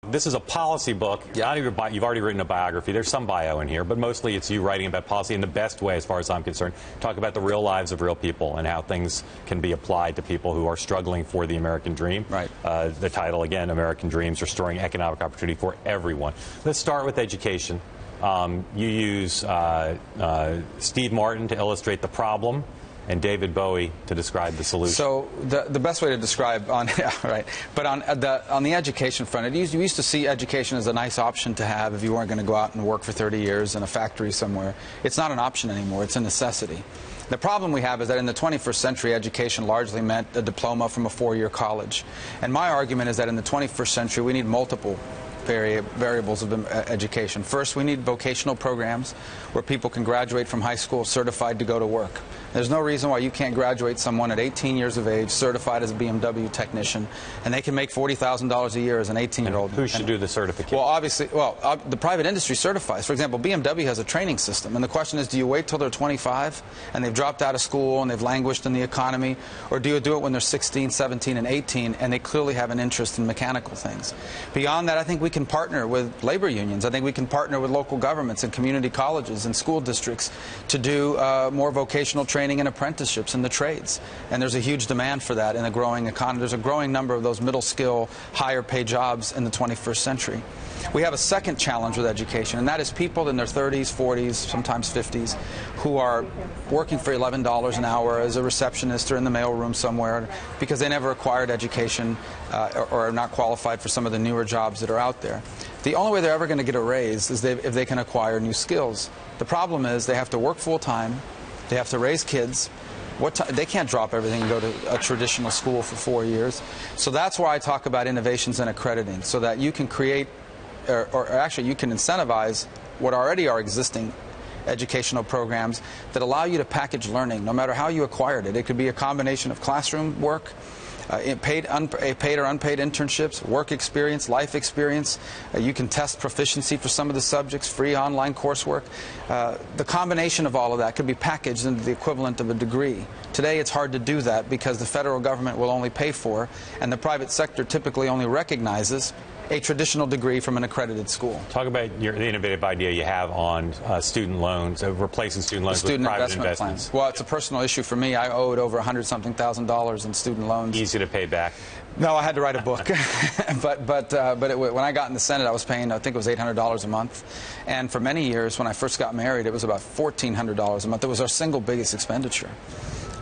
This is a policy book. Yeah. You've already written a biography. There's some bio in here, but mostly it's you writing about policy in the best way, as far as I'm concerned. Talk about the real lives of real people and how things can be applied to people who are struggling for the American dream. Right. The title, again, American Dreams, Restoring Economic Opportunity for Everyone. Let's start with education. You use Steve Martin to illustrate the problem, and David Bowie to describe the solution. So the best way to describe on but on the education front, you used to see education as a nice option to have if you weren't going to go out and work for 30 years in a factory somewhere. It's not an option anymore. It's a necessity. The problem we have is that in the 21st century, education largely meant a diploma from a four-year college. And my argument is that in the 21st century, we need multiple variables of education. First, we need vocational programs where people can graduate from high school certified to go to work. There's no reason why you can't graduate someone at 18 years of age certified as a BMW technician, and they can make $40,000 a year as an 18-year-old. Who should do the certification? Well, obviously, the private industry certifies. For example, BMW has a training system, and the question is, do you wait till they're 25 and they've dropped out of school and they've languished in the economy, or do you do it when they're 16, 17, and 18 and they clearly have an interest in mechanical things? Beyond that, I think we can partner with labor unions. I think we can partner with local governments and community colleges and school districts to do more vocational training and apprenticeships in the trades. And there's a huge demand for that in a growing economy. There's a growing number of those middle skill, higher paid jobs in the 21st century. We have a second challenge with education, and that is people in their 30s, 40s, sometimes 50s, who are working for $11 an hour as a receptionist or in the mailroom somewhere because they never acquired education or are not qualified for some of the newer jobs that are out there. The only way they're ever going to get a raise is if they can acquire new skills. The problem is they have to work full-time, they have to raise kids. They can't drop everything and go to a traditional school for 4 years. So that's why I talk about innovations and accrediting, so that you can create or actually you can incentivize what already are existing educational programs that allow you to package learning no matter how you acquired it. It could be a combination of classroom work, paid or unpaid internships, work experience, life experience. You can test proficiency for some of the subjects, free online coursework. The combination of all of that could be packaged into the equivalent of a degree. Today it's hard to do that because the federal government will only pay for, and the private sector typically only recognizes, a traditional degree from an accredited school. Talk about the innovative idea you have on student loans, replacing student loans with private investments. Well, it's a personal issue for me. I owed over $100-something thousand in student loans. Easy to pay back. No, I had to write a book. When I got in the Senate, I was paying, I think it was $800 a month. And for many years, when I first got married, it was about $1,400 a month. It was our single biggest expenditure.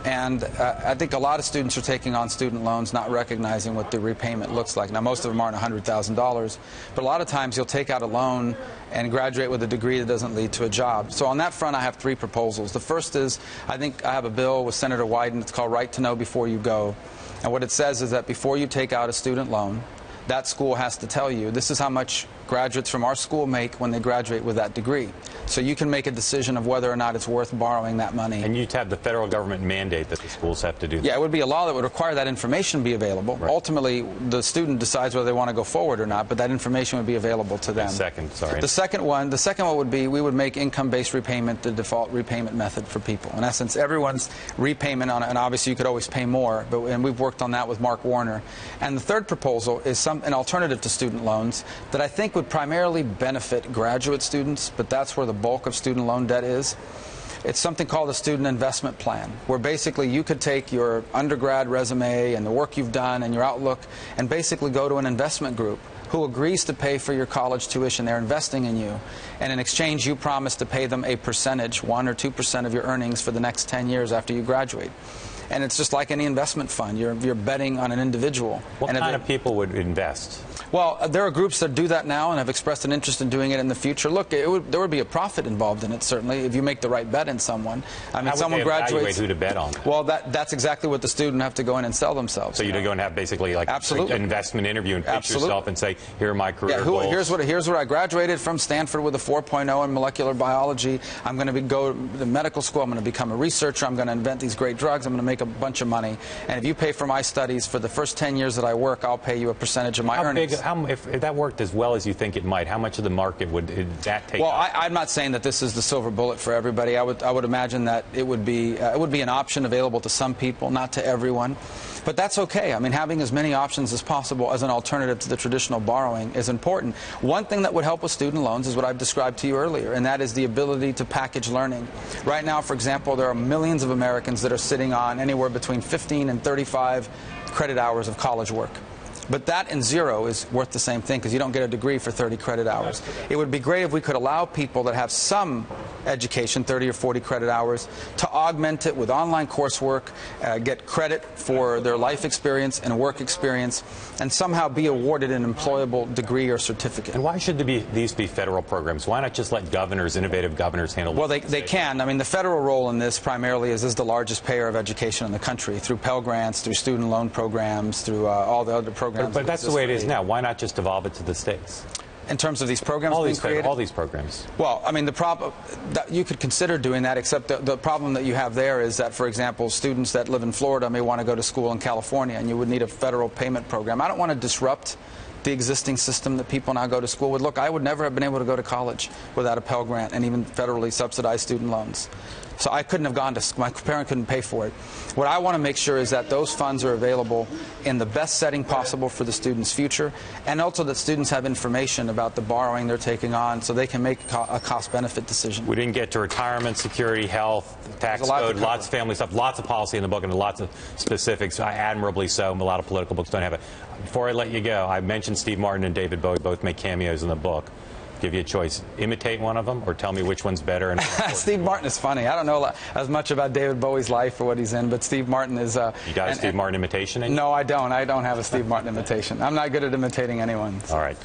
And I think a lot of students are taking on student loans not recognizing what the repayment looks like. Now, most of them aren't $100,000, but a lot of times you'll take out a loan and graduate with a degree that doesn't lead to a job. So on that front, I have three proposals. The first is, I think I have a bill with Senator Wyden. It's called Right to Know Before You Go. And what it says is that before you take out a student loan, that school has to tell you, this is how much graduates from our school make when they graduate with that degree. So you can make a decision of whether or not it's worth borrowing that money. And you'd have the federal government mandate that the schools have to do that. Yeah, it would be a law that would require that information be available. Right. Ultimately, the student decides whether they want to go forward or not, but that information would be available to them. The second one would be, we would make income-based repayment the default repayment method for people. In essence, everyone's repayment on it, and obviously you could always pay more, and we've worked on that with Mark Warner. And the third proposal is an alternative to student loans that I think would primarily benefit graduate students, but that's where the bulk of student loan debt is. It's something called a student investment plan, where basically you could take your undergrad resume and the work you've done and your outlook and basically go to an investment group who agrees to pay for your college tuition. They're investing in you, and in exchange you promise to pay them a percentage, 1 or 2% of your earnings for the next 10 years after you graduate. And it's just like any investment fund. You're betting on an individual. What kind of people would invest? Well, there are groups that do that now and have expressed an interest in doing it in the future. Look, there would be a profit involved in it, certainly, if you make the right bet in someone. I mean, how someone would they graduates. Evaluate who to bet on? Well, that's exactly what the student have to go in and sell themselves. So you go and have basically like an investment interview and pitch yourself and say, here are my career goals. Here's what I graduated from Stanford with a 4.0 in molecular biology. I'm going to go to the medical school. I'm going to become a researcher. I'm going to invent these great drugs. I'm going to make a bunch of money. And if you pay for my studies for the first 10 years that I work, I'll pay you a percentage of my earnings. If that worked as well as you think it might, how much of the market would that take? Well, I'm not saying that this is the silver bullet for everybody. I would imagine that it would be an option available to some people, not to everyone. But that's okay. I mean, having as many options as possible as an alternative to the traditional borrowing is important. One thing that would help with student loans is what I've described to you earlier, and that is the ability to package learning. Right now, for example, there are millions of Americans that are sitting on anywhere between 15 and 35 credit hours of college work. But that and zero is worth the same thing because you don't get a degree for 30 credit hours. It would be great if we could allow people that have some education, 30 or 40 credit hours, to augment it with online coursework, get credit for their life experience and work experience, and somehow be awarded an employable degree or certificate. And why should these be federal programs? Why not just let governors, innovative governors, handle Well, they can. I mean, the federal role in this primarily is the largest payer of education in the country through Pell Grants, through student loan programs, through all the other programs. But that's the way it is now. Why not just devolve it to the states? In terms of these programs being created? All these programs. Well, I mean, the problem that you could consider doing that, except the problem that you have there is that, for example, students that live in Florida may want to go to school in California, and you would need a federal payment program. I don't want to disrupt the existing system that people now go to school with. Look, I would never have been able to go to college without a Pell Grant and even federally subsidized student loans. So I couldn't have gone to, my parent couldn't pay for it. What I want to make sure is that those funds are available in the best setting possible for the student's future, and also that students have information about the borrowing they're taking on so they can make a cost-benefit decision. We didn't get to retirement, security, health, tax code, lots of family stuff, lots of policy in the book, and lots of specifics, admirably so. A lot of political books don't have it. Before I let you go, I mentioned Steve Martin and David Bowie both make cameos in the book. Give you a choice. Imitate one of them or tell me which one's better. And Steve Martin is funny. I don't know as much about David Bowie's life or what he's in, but Steve Martin is... You got a Steve Martin imitation in you? No, I don't. I don't have a Steve Martin imitation. I'm not good at imitating anyone. All right.